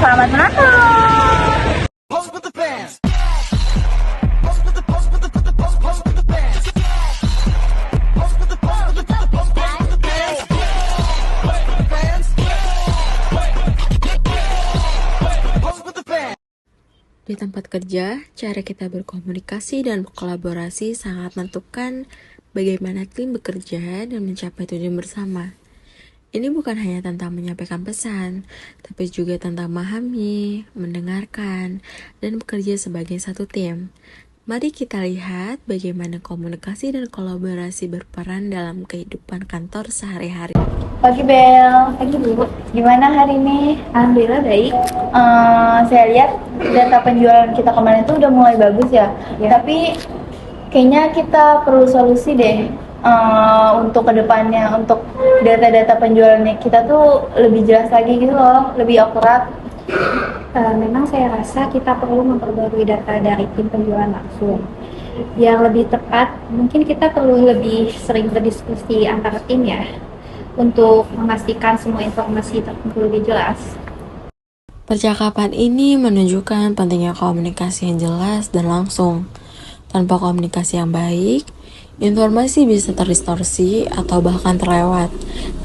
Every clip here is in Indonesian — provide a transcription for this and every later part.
Selamat menonton. Di tempat kerja, cara kita berkomunikasi dan berkolaborasi sangat menentukan bagaimana tim bekerja dan mencapai tujuan bersama. Ini bukan hanya tentang menyampaikan pesan, tapi juga tentang memahami, mendengarkan, dan bekerja sebagai satu tim. Mari kita lihat bagaimana komunikasi dan kolaborasi berperan dalam kehidupan kantor sehari-hari. Pagi Bel. Pagi Bu. Gimana hari ini? Alhamdulillah baik. Saya lihat data penjualan kita kemarin tuh udah mulai bagus ya. Tapi kayaknya kita perlu solusi deh untuk kedepannya, untuk data-data penjualannya kita tuh lebih jelas lagi gitu loh, lebih akurat. Memang saya rasa kita perlu memperbarui data dari tim penjualan langsung. Yang lebih tepat, mungkin kita perlu lebih sering berdiskusi antara tim ya, untuk memastikan semua informasi terkumpul lebih jelas. Percakapan ini menunjukkan pentingnya komunikasi yang jelas dan langsung. Tanpa komunikasi yang baik, informasi bisa terdistorsi atau bahkan terlewat,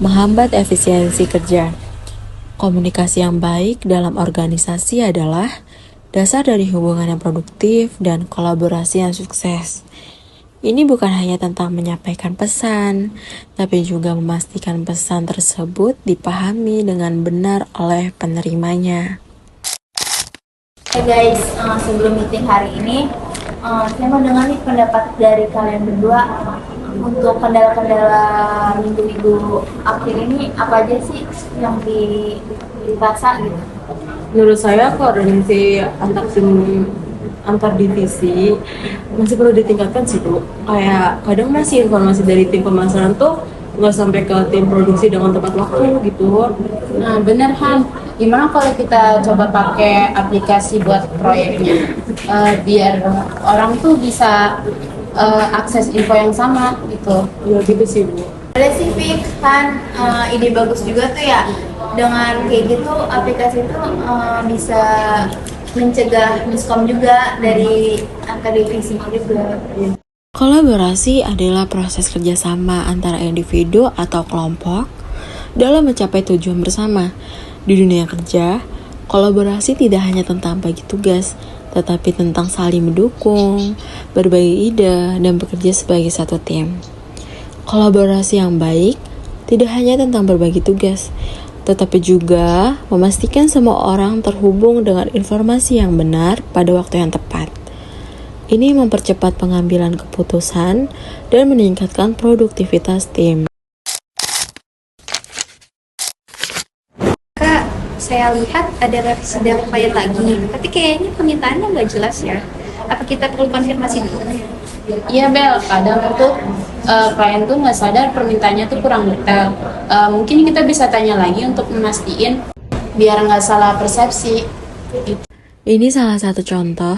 menghambat efisiensi kerja. Komunikasi yang baik dalam organisasi adalah dasar dari hubungan yang produktif dan kolaborasi yang sukses. Ini bukan hanya tentang menyampaikan pesan, tapi juga memastikan pesan tersebut dipahami dengan benar oleh penerimanya. Hey guys, sebelum meeting hari ini, saya mau dengar nih pendapat dari kalian berdua untuk kendala-kendala minggu-minggu akhir ini apa aja sih yang dirasa gitu? Menurut saya koordinasi antar divisi masih perlu ditingkatkan sih Bu. Kayak kadang masih informasi dari tim pemasaran tuh nggak sampai ke tim produksi dengan tepat waktu gitu. Nah bener Han, gimana kalau kita coba pakai aplikasi buat proyeknya, biar orang tuh bisa akses info yang sama gitu. Ya gitu sih Bu. Boleh sih Fik, kan ide bagus juga tuh ya. Dengan kayak gitu aplikasi itu bisa mencegah miskom juga dari antar divisi juga. Kolaborasi adalah proses kerjasama antara individu atau kelompok dalam mencapai tujuan bersama. Di dunia kerja, kolaborasi tidak hanya tentang bagi tugas, tetapi tentang saling mendukung, berbagi ide, dan bekerja sebagai satu tim. Kolaborasi yang baik tidak hanya tentang berbagi tugas, tetapi juga memastikan semua orang terhubung dengan informasi yang benar pada waktu yang tepat. Ini mempercepat pengambilan keputusan dan meningkatkan produktivitas tim. Kak, saya lihat ada revisi dari klien lagi, tapi kayaknya permintaannya nggak jelas ya. Apa kita perlu konfirmasi dulu? Iya Bel, kadang tuh klien tuh nggak sadar permintaannya tuh kurang detail. Mungkin kita bisa tanya lagi untuk memastiin biar nggak salah persepsi. Ini salah satu contoh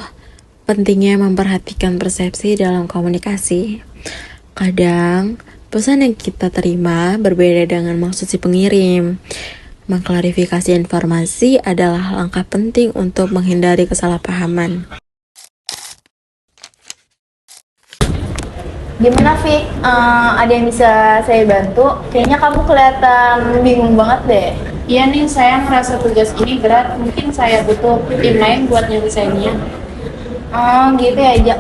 pentingnya memperhatikan persepsi dalam komunikasi. Kadang, pesan yang kita terima berbeda dengan maksud si pengirim. Mengklarifikasi informasi adalah langkah penting untuk menghindari kesalahpahaman. Gimana Fik? Ada yang bisa saya bantu? Kayaknya kamu kelihatan bingung banget deh. Iya nih, saya ngerasa tugas ini berat. Mungkin saya butuh tim lain buat nyelesainnya. Gitu ya.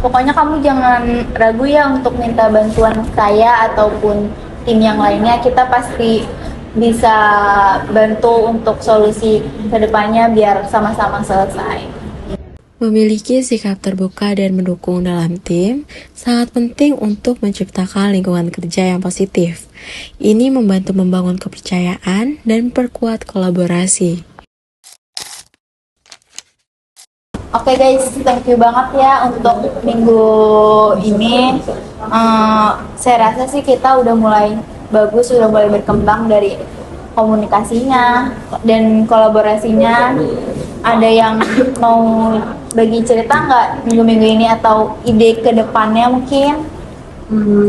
Pokoknya kamu jangan ragu ya untuk minta bantuan saya ataupun tim yang lainnya. Kita pasti bisa bantu untuk solusi kedepannya biar sama-sama selesai. Memiliki sikap terbuka dan mendukung dalam tim sangat penting untuk menciptakan lingkungan kerja yang positif. Ini membantu membangun kepercayaan dan perkuat kolaborasi. Oke guys, thank you banget ya untuk minggu ini. Saya rasa sih kita udah mulai bagus, udah mulai berkembang dari komunikasinya dan kolaborasinya. Ada yang mau bagi cerita nggak minggu-minggu ini atau ide ke depannya mungkin?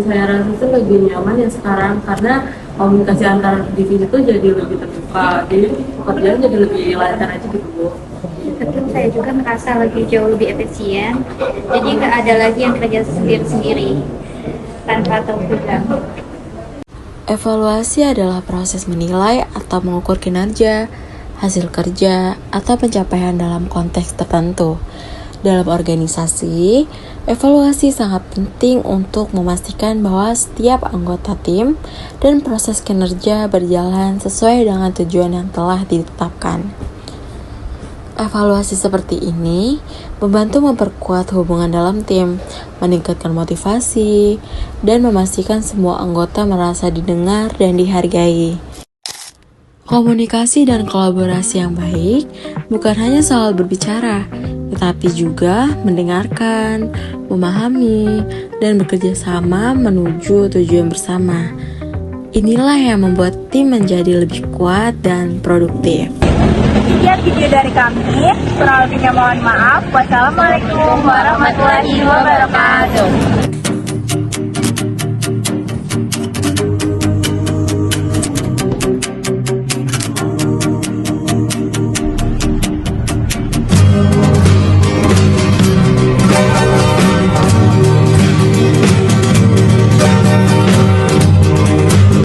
Saya rasa sih lebih nyaman yang sekarang karena komunikasi antar divisi itu jadi lebih terbuka, jadi pekerjaan jadi lebih lancar aja gitu Bu. Betul, saya juga merasa jauh lebih efisien. Jadi nggak ada lagi yang kerja sendiri-sendiri tanpa tahu tujuan. Evaluasi adalah proses menilai atau mengukur kinerja, hasil kerja, atau pencapaian dalam konteks tertentu. Dalam organisasi, evaluasi sangat penting untuk memastikan bahwa setiap anggota tim dan proses kinerja berjalan sesuai dengan tujuan yang telah ditetapkan. Evaluasi seperti ini membantu memperkuat hubungan dalam tim, meningkatkan motivasi, dan memastikan semua anggota merasa didengar dan dihargai. Komunikasi dan kolaborasi yang baik bukan hanya soal berbicara, tetapi juga mendengarkan, memahami, dan bekerja sama menuju tujuan bersama. Inilah yang membuat tim menjadi lebih kuat dan produktif. Sekian video dari kami, kurang lebihnya mohon maaf. Wassalamualaikum warahmatullahi wabarakatuh.